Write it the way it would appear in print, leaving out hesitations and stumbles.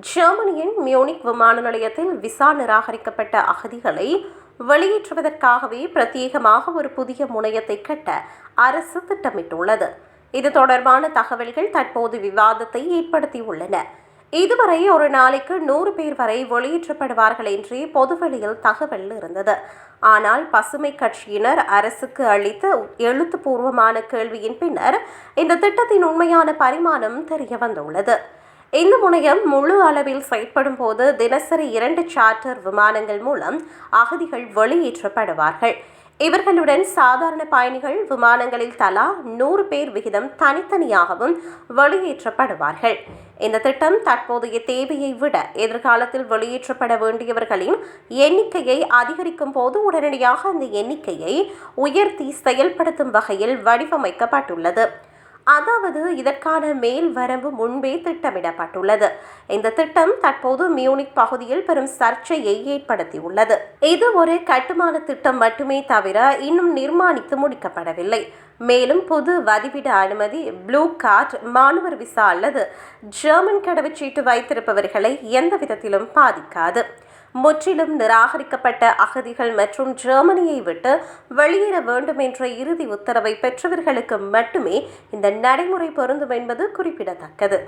ஜெர்மனியின் மியூனிக் விமான நிலையத்தில் விசா நிராகரிக்கப்பட்ட அகதிகளை வெளியேற்றுவதற்காகவே பிரத்யேகமாக ஒரு புதிய முனையத்தை கட்ட அரசு திட்டமிட்டுள்ளது. இது தொடர்பான தகவல்கள் தற்போது விவாதத்தை ஏற்படுத்தியுள்ளன. இதுவரை ஒரு நாளைக்கு 100 பேர் வரை வெளியேற்றப்படுவார்கள் என்றே பொதுவெளியில் தகவல் இருந்தது. ஆனால் பசுமை கட்சியினர் அரசுக்கு அளித்த எழுத்துப்பூர்வமான கேள்வியின் பின்னர் இந்த திட்டத்தின் உண்மையான பரிமாணம் தெரிய வந்துள்ளது. இந்த முனையம் முழு அளவில் செயற்படும் போது தினசரி 2 சார்ட்டர் விமானங்கள் மூலம் அகதிகள் வெளியேற்றப்படுவார்கள். இவர்களுடன் சாதாரண பயணிகள் விமானங்களில் தலா 100 பேர் விகிதம் தனித்தனியாகவும் வெளியேற்றப்படுவார்கள். இந்த திட்டம் தற்போதைய தேவையை விட எதிர்காலத்தில் வெளியேற்றப்பட வேண்டியவர்களின் எண்ணிக்கையை அதிகரிக்கும் போது உடனடியாக அந்த எண்ணிக்கையை உயர்த்தி செயல்படுத்தும் வகையில் வடிவமைக்கப்பட்டுள்ளது. அதாவது இதற்கான மேல் வரம்பு முன்பே திட்டமிடப்பட்டுள்ளது. இந்த திட்டம் தற்போது மியூனிக் பகுதியில் பெரும் சர்ச்சையை ஏற்படுத்தியுள்ளது. இது ஒரு கட்டுமான திட்டம் மட்டுமே தவிர இன்னும் நிர்மாணித்து முடிக்கப்படவில்லை. மேலும் புது வதிவிட அனுமதி, ப்ளூ கார்டு, மாணவர் விசா அல்லது ஜெர்மன் கடவுச்சீட்டு வைத்திருப்பவர்களை எந்த விதத்திலும் பாதிக்காது. முற்றிலும் நிராகரிக்கப்பட்ட அகதிகள் மற்றும் ஜெர்மனியை விட்டு வெளியேற வேண்டும் என்ற இறுதி உத்தரவை பெற்றவர்களுக்கு மட்டுமே இந்த நடைமுறை பொருந்தும் என்பது குறிப்பிடத்தக்கது.